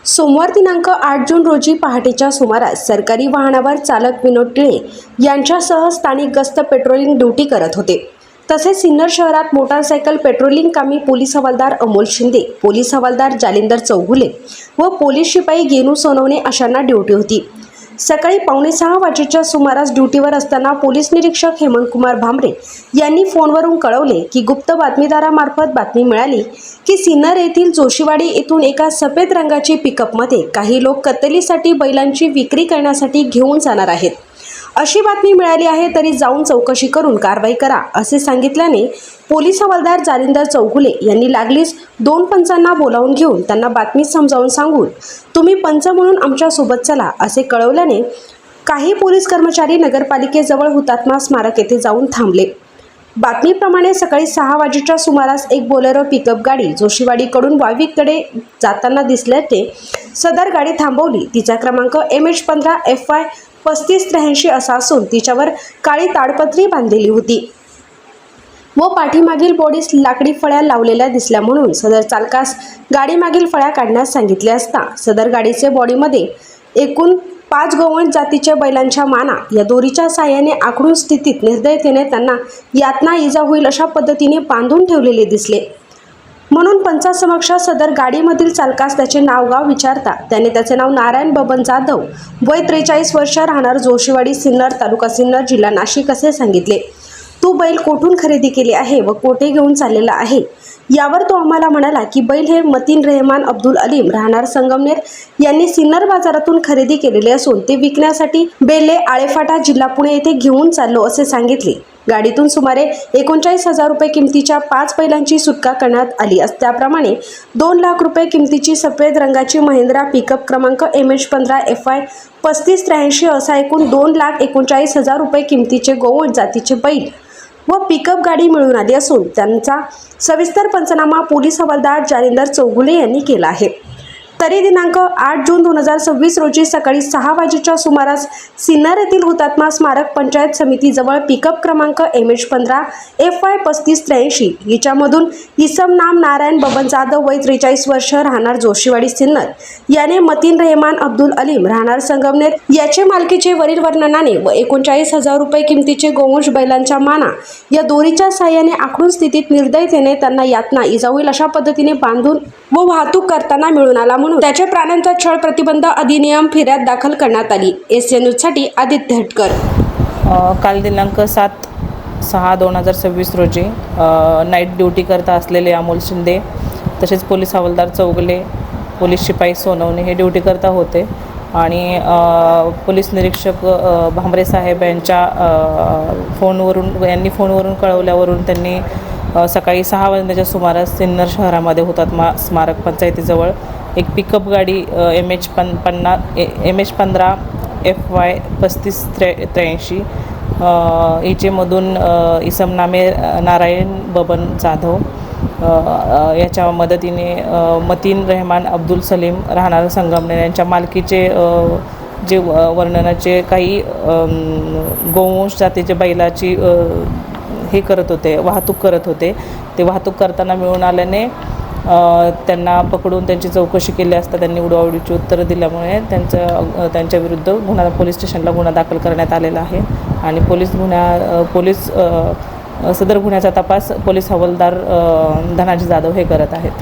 सोमवार दिनांक 8 जून रोजी पहाटेच्या सुमारास सरकारी वाहनावर चालक विनोद टिळे यांच्यासह स्थानिक गस्त पेट्रोलिंग ड्युटी करत होते। तसेच सिन्नर शहरात मोटारसायकल पेट्रोलिंग कामी पोलीस हवालदार अमोल शिंदे, पोलीस हवालदार जालिंदर चौगुले व पोलीस शिपाई गेनू सोनवणे अशांना ड्युटी होती। सकाळी 5:45 वाजेच्या सुमारास ड्युटीवर असताना पोलीस निरीक्षक हेमंत कुमार भांबरे यांनी फोनवरून कळवले की गुप्त बातमीदारामार्फत बातमी मिळाली की सिन्नर येथील जोशीवाडी येथून एका सफेद रंगाची पिकअपमध्ये काही लोक कत्तलीसाठी बैलांची विक्री करण्यासाठी घेऊन जाणार आहेत अशी बातमी मिळाली आहे, तरी जाऊन चौकशी करून कारवाई करा असे सांगितल्याने पोलीस हवालदार जालिंदर चौगुले यांनी लागलीच 2 पंचांना बोलावून घेऊन त्यांना बातमी समजावून सांगून तुम्ही पंच म्हणून आमच्या सोबत चला असे कळवल्याने काही पोलीस कर्मचारी नगरपालिकेजवळ हुतात्मा स्मारक येथे जाऊन थांबले। बातमीप्रमाणे सकाळी 6 वाजेच्या सुमारास एक बोलेरो पिकअप गाडी जोशीवाडीकडून वावीकडे जाताना दिसल्याने सदर गाडी थांबवली। तिचा क्रमांक MH15 FY 3583 असा असून तिच्यावर काळी ताडपत्री बांधलेली होती व पाठीमागील बॉडीस लाकडी फळ्या लावलेल्या दिसल्या, म्हणून सदर चालकास गाडीमागील फळ्या काढण्यास सांगितले असता सदर गाडीचे बॉडीमध्ये एकूण 5 गोवंश जातीच्या बैलांच्या माना या दोरीच्या साहाय्याने आखडून स्थितीत निर्दयतेने त्यांना यातना इजा होईल अशा पद्धतीने बांधून ठेवलेले दिसले। म्हणून पंचासमक्ष सदर गाडीमधील चालकास त्याचे नाव गाव विचारता त्याने त्याचे नाव नारायण बबन जाधव, वय 43 वर्ष, राहणार जोशीवाडी, सिन्नर, तालुका सिन्नर, जिल्हा नाशिक असे सांगितले। तू बैल कोठून खरेदी केले आहे व कोठे घेऊन चाललेला आहे यावर तो आम्हाला म्हणाला की बैल हे मतीन रहमान अब्दुल अलीम, राहणार संगमनेर यांनी सिन्नर बाजारातून खरेदी केलेले असून ते विकण्यासाठी बेले आळेफाटा, जिल्हा पुणे येथे घेऊन चाललो असे सांगितले। गाडीतून सुमारे 39,000 रुपये किमतीच्या 5 बैलांची सुटका करण्यात आली। त्याप्रमाणे 2 लाख रुपये किमतीची सफेद रंगाची महिंद्रा पिकअप क्रमांक MH15 FY 3583 असा एकूण 2,39,000 रुपये किमतीचे गोवंश जातीचे बैल व पिकअप गाडी मिळून आली असून त्यांचा सविस्तर पंचनामा पोलीस हवालदार जालिंदर चौगुले यांनी केला आहे। तरी दिनांक 8 जून 2026 रोजी सकाळी 6 वाजेच्या सुमारास सिन्नर येथील हुतात्मा स्मारक पंचायत समितीजवळ पिकअप क्रमांक MH15 FY 3583 हिच्यामधून इसम नाम नारायण बबन जाधव, वय 43 वर्ष, राहणार जोशीवाडी, सिन्नर याने मतीन रहमान अब्दुल अलीम, राहणार संगमनेर याचे मालकीचे वरील वर्णनाने व 39,000 रुपये किमतीचे गोवंश बैलांच्या माना या दोरीच्या साहाय्याने आखडून स्थितीत निर्दयतेने त्यांना यातना इजा होईल अशा पद्धतीने बांधून व वाहतूक करताना मिळून आला, म्हणून त्याच्या प्राण्यांचा छळ प्रतिबंध अधिनियम फिर्याद दाखल करण्यात आली। SN न्यूजसाठी आदित्य हटकर। काल दिनांक 7/6/2026 रोजी नाईट ड्युटी करता असलेले अमोल शिंदे तसेच पोलीस हवालदार चौगुले, पोलीस शिपाई सोनवणे हे ड्युटी करता होते आणि पोलीस निरीक्षक भांबरे साहेब यांच्या फोनवरून कळवल्यावरून त्यांनी सकाळी 6 वाजण्याच्या सुमारास सिन्नर शहरामध्ये हुतात्मा स्मारक पंचायतीजवळ एक पिकअप गाडी MH15 FY 3583 हिचेमधून इसम नामे नारायण बबन जाधव याच्या मदतीने मतीन रहमान अब्दुल सलीम, राहणार संगमनेर यांच्या मालकीचे जे वर्णनाचे काही गोवंश जातीचे बैलाची हे करत होते, वाहतूक करत होते। ते वाहतूक करताना मिळून आल्याने त्यांना पकडून त्यांची चौकशी केली असता त्यांनी उडवाउडवीची उत्तरं दिल्यामुळे त्यांच्या विरुद्ध पोलीस स्टेशनला गुन्हा दाखल करण्यात आलेला आहे आणि सदर गुन्ह्याचा तपास पोलीस हवालदार धनाजी जाधव हे करत आहेत।